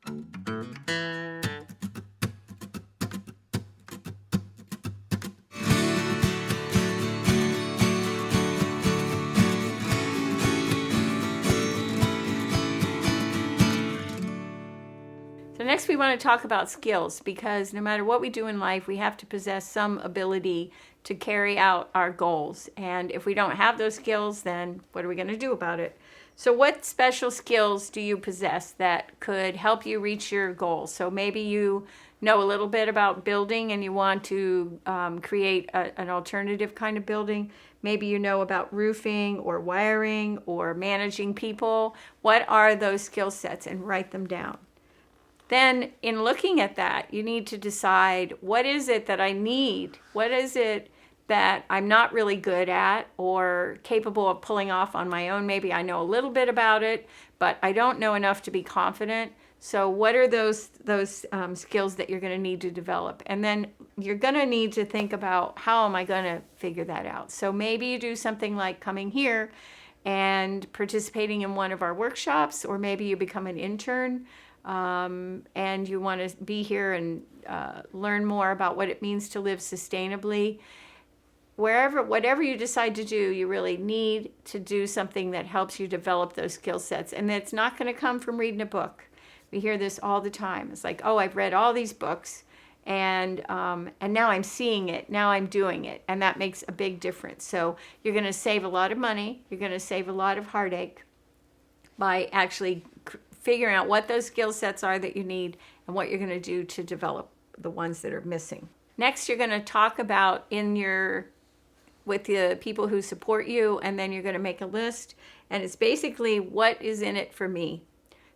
So next we want to talk about skills, because no matter what we do in life, we have to possess some ability to carry out our goals. And if we don't have those skills, then what are we going to do about it? So what special skills do you possess that could help you reach your goals? So maybe you know a little bit about building and you want to create an alternative kind of building. Maybe you know about roofing or wiring or managing people. What are those skill sets? And write them down. Then in looking at that, you need to decide, what is it that I need? What is it that I'm not really good at or capable of pulling off on my own? Maybe I know a little bit about it, but I don't know enough to be confident. So what are those skills that you're going to need to develop? And then you're going to need to think about, how am I going to figure that out? So maybe you do something like coming here and participating in one of our workshops, or maybe you become an intern. And you want to be here and learn more about what it means to live sustainably. Whatever you decide to do, you really need to do something that helps you develop those skill sets. And it's not going to come from reading a book. We hear this all the time. It's like, oh, I've read all these books, and now I'm seeing it. Now I'm doing it. And that makes a big difference. So you're going to save a lot of money. You're going to save a lot of heartache by actually figuring out what those skill sets are that you need and what you're going to do to develop the ones that are missing. Next, you're going to talk about with the people who support you, and then you're going to make a list. And it's basically, what is in it for me?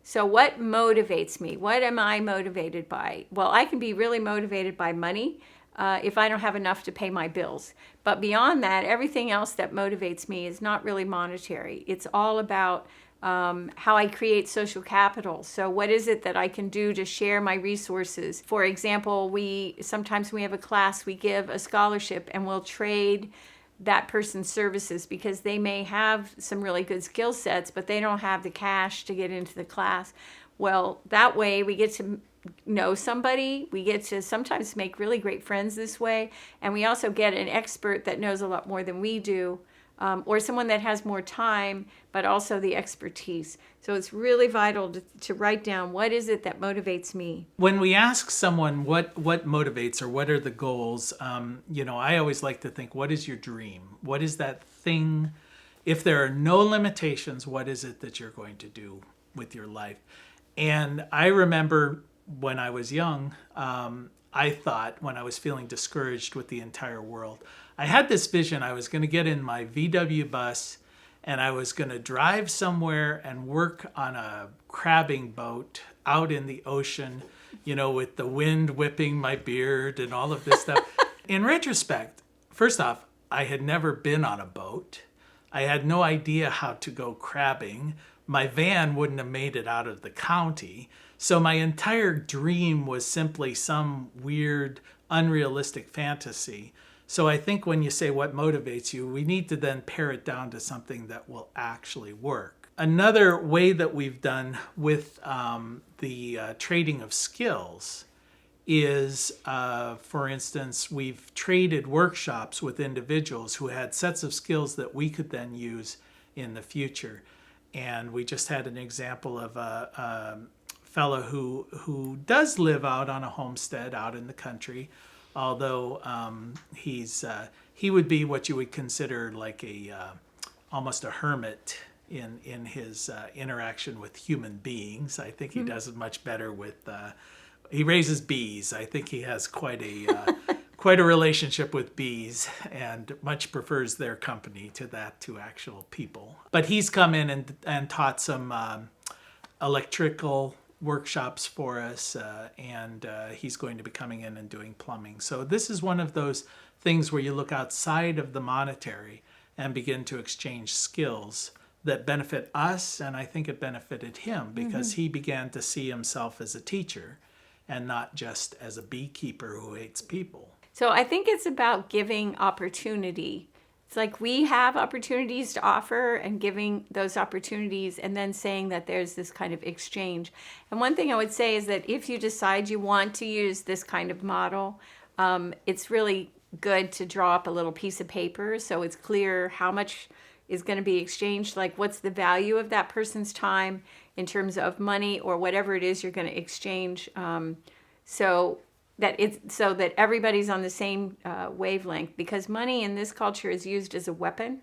So what motivates me? What am I motivated by? Well, I can be really motivated by money if I don't have enough to pay my bills. But beyond that, everything else that motivates me is not really monetary. It's all about how I create social capital. So what is it that I can do to share my resources? For example, sometimes we have a class, we give a scholarship and we'll trade that person's services, because they may have some really good skill sets, but they don't have the cash to get into the class. Well, that way we get to know somebody. We get to sometimes make really great friends this way. And we also get an expert that knows a lot more than we do. Or someone that has more time, but also the expertise. So it's really vital to write down, what is it that motivates me? When we ask someone what motivates or what are the goals, I always like to think, what is your dream? What is that thing? If there are no limitations, what is it that you're going to do with your life? And I remember when I was young, I thought, when I was feeling discouraged with the entire world, I had this vision. I was going to get in my VW bus and I was going to drive somewhere and work on a crabbing boat out in the ocean, with the wind whipping my beard and all of this stuff. In retrospect, first off, I had never been on a boat. I had no idea how to go crabbing. My van wouldn't have made it out of the county. So my entire dream was simply some weird, unrealistic fantasy. So I think when you say what motivates you, we need to then pare it down to something that will actually work. Another way that we've done with the trading of skills is, for instance, we've traded workshops with individuals who had sets of skills that we could then use in the future. And we just had an example of a fellow who does live out on a homestead out in the country, although he would be what you would consider like almost a hermit in his interaction with human beings. I think he does it much better with he raises bees. I think he has quite a relationship with bees and much prefers their company to actual people. But he's come in and taught some electrical workshops for us, and he's going to be coming in and doing plumbing. So this is one of those things where you look outside of the monetary and begin to exchange skills that benefit us, and I think it benefited him because he began to see himself as a teacher and not just as a beekeeper who hates people. So I think it's about giving opportunity It's like we have opportunities to offer and giving those opportunities and then saying that there's this kind of exchange. And one thing I would say is that if you decide you want to use this kind of model, it's really good to draw up a little piece of paper so it's clear how much is going to be exchanged, like what's the value of that person's time in terms of money or whatever it is you're going to exchange, so that everybody's on the same wavelength, because money in this culture is used as a weapon,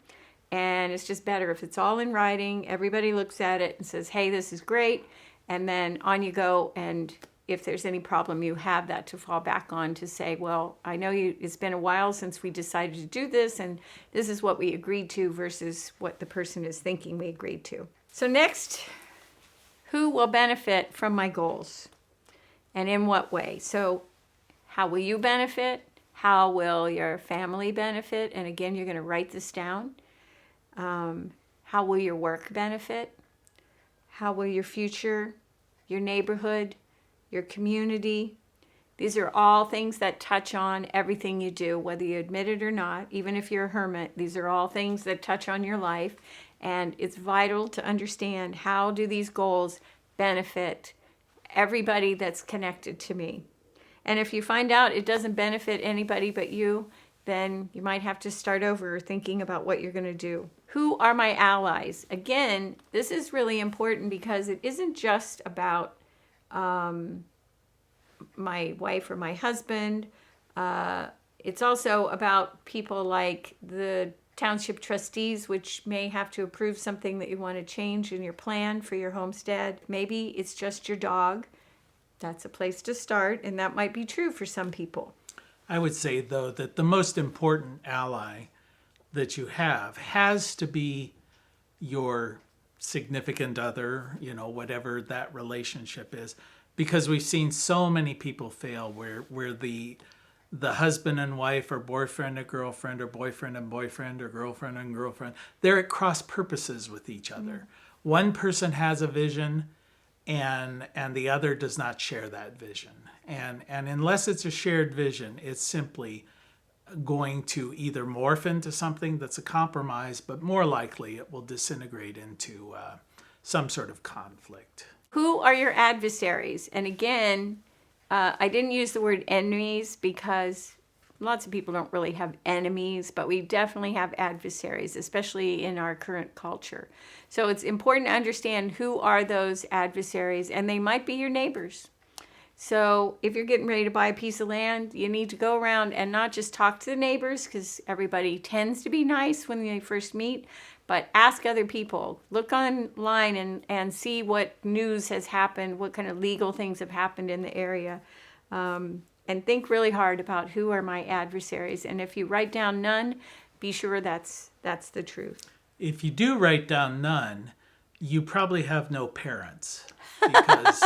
and it's just better if it's all in writing. Everybody looks at it and says, hey, this is great, and then on you go. And if there's any problem, you have that to fall back on to say, well, I know it's been a while since we decided to do this, and this is what we agreed to versus what the person is thinking we agreed to. So next, who will benefit from my goals and in what way? So how will you benefit? How will your family benefit? And again, you're going to write this down. How will your work benefit? How will your future, your neighborhood, your community? These are all things that touch on everything you do, whether you admit it or not. Even if you're a hermit, these are all things that touch on your life. And it's vital to understand, how do these goals benefit everybody that's connected to me? And if you find out it doesn't benefit anybody but you, then you might have to start over thinking about what you're going to do. Who are my allies? Again, this is really important because it isn't just about my wife or my husband. It's also about people like the township trustees, which may have to approve something that you want to change in your plan for your homestead. Maybe it's just your dog. That's a place to start, and that might be true for some people. I would say, though, that the most important ally that you have has to be your significant other, whatever that relationship is, because we've seen so many people fail where the husband and wife, or boyfriend and girlfriend, or boyfriend and boyfriend, or girlfriend and girlfriend, they're at cross purposes with each other. One person has a vision, and the other does not share that vision. And unless it's a shared vision, it's simply going to either morph into something that's a compromise, but more likely it will disintegrate into some sort of conflict. Who are your adversaries? And again, I didn't use the word enemies because lots of people don't really have enemies, but we definitely have adversaries, especially in our current culture. So it's important to understand who are those adversaries, and they might be your neighbors. So if you're getting ready to buy a piece of land, you need to go around and not just talk to the neighbors, because everybody tends to be nice when they first meet, but ask other people. Look online and see what news has happened, what kind of legal things have happened in the area. And think really hard about who are my adversaries. And if you write down none, be sure that's the truth. If you do write down none, you probably have no parents, because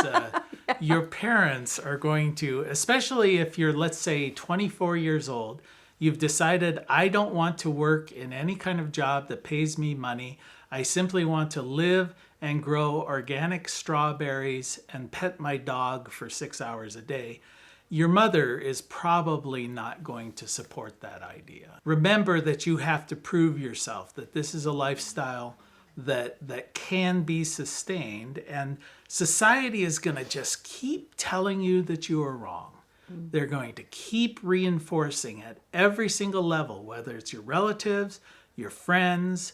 your parents are going to, especially if you're, let's say, 24 years old, you've decided, I don't want to work in any kind of job that pays me money. I simply want to live and grow organic strawberries and pet my dog for 6 hours a day. Your mother is probably not going to support that idea. Remember that you have to prove yourself, that this is a lifestyle that can be sustained, and society is going to just keep telling you that you are wrong. They're going to keep reinforcing at every single level, whether it's your relatives, your friends,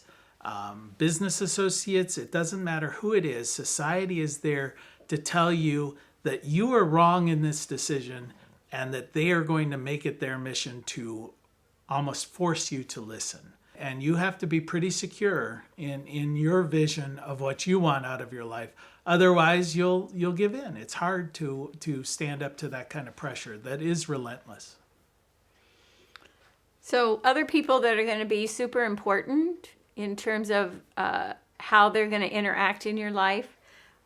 business associates, it doesn't matter who it is. Society is there to tell you that you are wrong in this decision, and that they are going to make it their mission to almost force you to listen. And you have to be pretty secure in your vision of what you want out of your life. Otherwise, you'll give in. It's hard to stand up to that kind of pressure that is relentless. So other people that are going to be super important in terms of how they're going to interact in your life,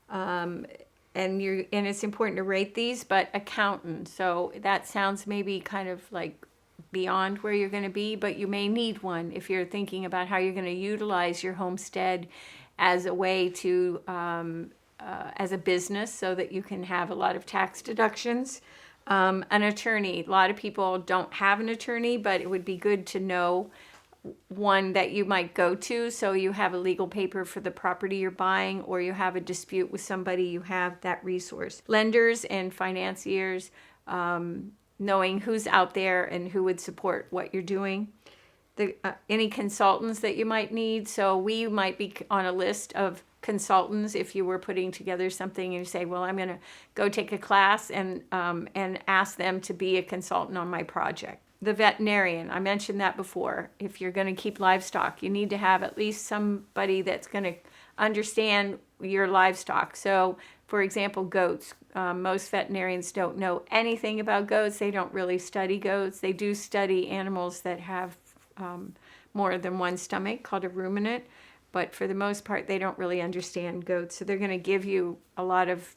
and it's important to rate these, but accountant. So that sounds maybe kind of like beyond where you're going to be, but you may need one if you're thinking about how you're going to utilize your homestead as a way to, as a business, so that you can have a lot of tax deductions. An attorney. A lot of people don't have an attorney, but it would be good to know one that you might go to. So you have a legal paper for the property you're buying, or you have a dispute with somebody, you have that resource. Lenders and financiers, knowing who's out there and who would support what you're doing. Any consultants that you might need. So we might be on a list of consultants if you were putting together something and you say, well, I'm going to go take a class and ask them to be a consultant on my project. The veterinarian, I mentioned that before. If you're going to keep livestock, you need to have at least somebody that's going to understand your livestock. So, for example, goats. Most veterinarians don't know anything about goats. They don't really study goats. They do study animals that have more than one stomach, called a ruminant. But for the most part, they don't really understand goats. So they're going to give you a lot of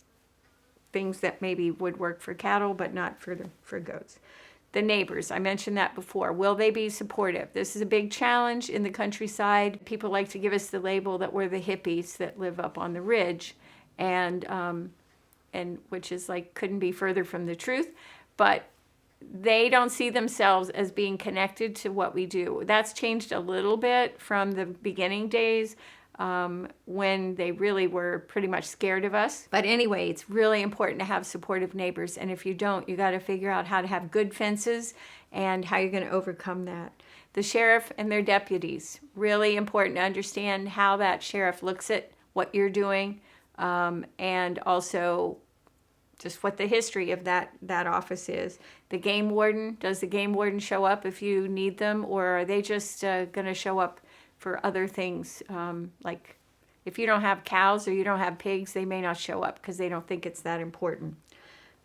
things that maybe would work for cattle, but not for goats. The neighbors, I mentioned that before. Will they be supportive? This is a big challenge in the countryside. People like to give us the label that we're the hippies that live up on the ridge, and which is like, couldn't be further from the truth. But they don't see themselves as being connected to what we do. That's changed a little bit from the beginning days, when they really were pretty much scared of us. But anyway, it's really important to have supportive neighbors. And if you don't, you got to figure out how to have good fences and how you're going to overcome that. The sheriff and their deputies, really important to understand how that sheriff looks at what you're doing, and also just what the history of that office is. The game warden, does the game warden show up if you need them, or are they just going to show up for other things? Like if you don't have cows or you don't have pigs, they may not show up because they don't think it's that important.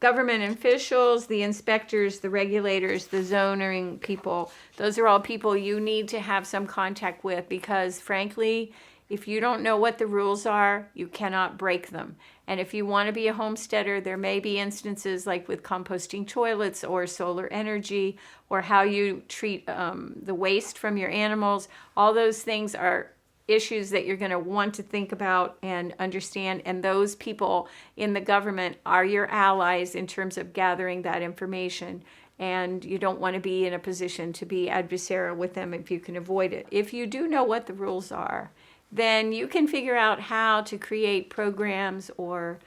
Government officials, the inspectors, the regulators, the zoning people, those are all people you need to have some contact with, because frankly, if you don't know what the rules are, you cannot break them. And if you want to be a homesteader, there may be instances like with composting toilets or solar energy, or how you treat the waste from your animals. All those things are issues that you're going to want to think about and understand. And those people in the government are your allies in terms of gathering that information. And you don't want to be in a position to be adversarial with them if you can avoid it. If you do know what the rules are, then you can figure out how to create programs or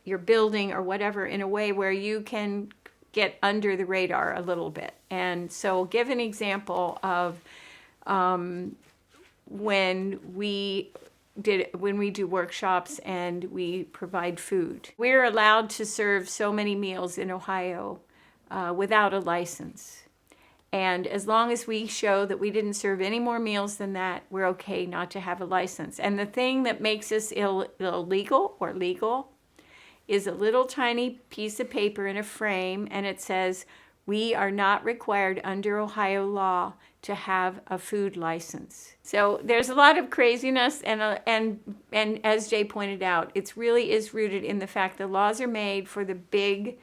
your building or whatever in a way where you can get under the radar a little bit. And so give an example of when we do workshops and we provide food. We're allowed to serve so many meals in Ohio without a license. And as long as we show that we didn't serve any more meals than that, we're okay not to have a license. And the thing that makes us illegal or legal is a little tiny piece of paper in a frame, and it says, we are not required under Ohio law to have a food license. So there's a lot of craziness, and as Jay pointed out, it really is rooted in the fact the laws are made for the big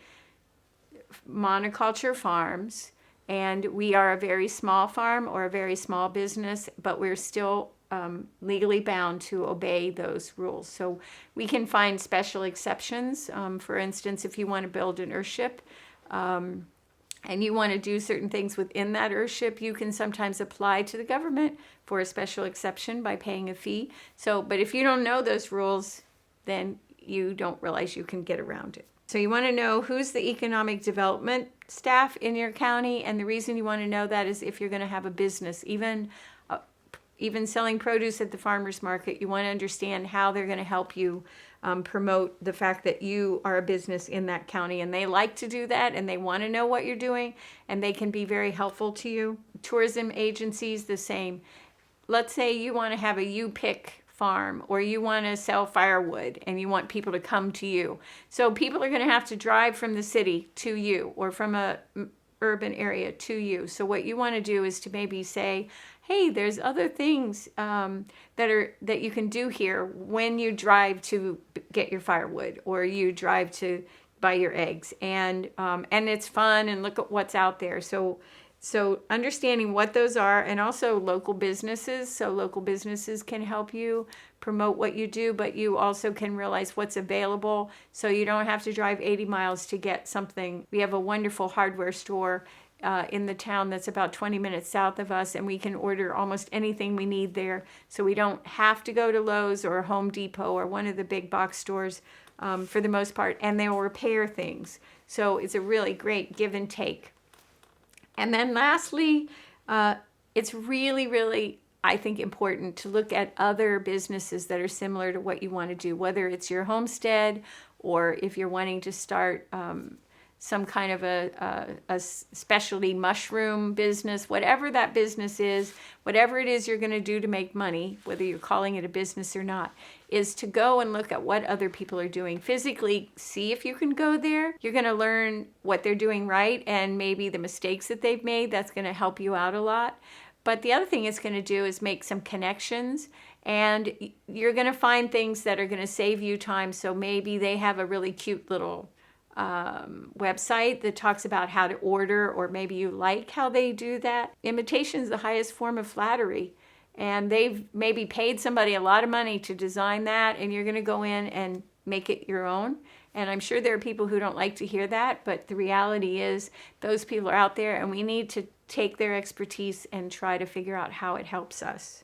monoculture farms. And we are a very small farm or a very small business, but we're still legally bound to obey those rules. So we can find special exceptions. For instance, if you want to build an earthship and you want to do certain things within that earthship, you can sometimes apply to the government for a special exception by paying a fee. So, but if you don't know those rules, then you don't realize you can get around it. So you want to know who's the economic development staff in your county, and the reason you want to know that is if you're going to have a business, even selling produce at the farmer's market, you want to understand how they're going to help you promote the fact that you are a business in that county, and they like to do that, and they want to know what you're doing, and they can be very helpful to you. Tourism agencies, the same. Let's say you want to have a U-pick farm, or you want to sell firewood and you want people to come to you. So people are going to have to drive from the city to you, or from a urban area to you. So what you want to do is to maybe say, hey, there's other things that you can do here when you drive to get your firewood, or you drive to buy your eggs, and it's fun, and look at what's out there. So understanding what those are, and also local businesses. So local businesses can help you promote what you do, but you also can realize what's available, so you don't have to drive 80 miles to get something. We have a wonderful hardware store in the town that's about 20 minutes south of us, and we can order almost anything we need there. So we don't have to go to Lowe's or Home Depot or one of the big box stores for the most part, and they will repair things. So it's a really great give and take. And then lastly, it's really, really, I think, important to look at other businesses that are similar to what you want to do, whether it's your homestead or if you're wanting to start some kind of a specialty mushroom business, whatever that business is, whatever it is you're going to do to make money, whether you're calling it a business or not, is to go and look at what other people are doing. Physically, see if you can go there. You're going to learn what they're doing right and maybe the mistakes that they've made. That's going to help you out a lot. But the other thing it's going to do is make some connections, and you're going to find things that are going to save you time. So maybe they have a really cute little website that talks about how to order, or maybe you like how they do that. Imitation is the highest form of flattery, and they've maybe paid somebody a lot of money to design that, and you're going to go in and make it your own. And I'm sure there are people who don't like to hear that, but the reality is those people are out there, and we need to take their expertise and try to figure out how it helps us.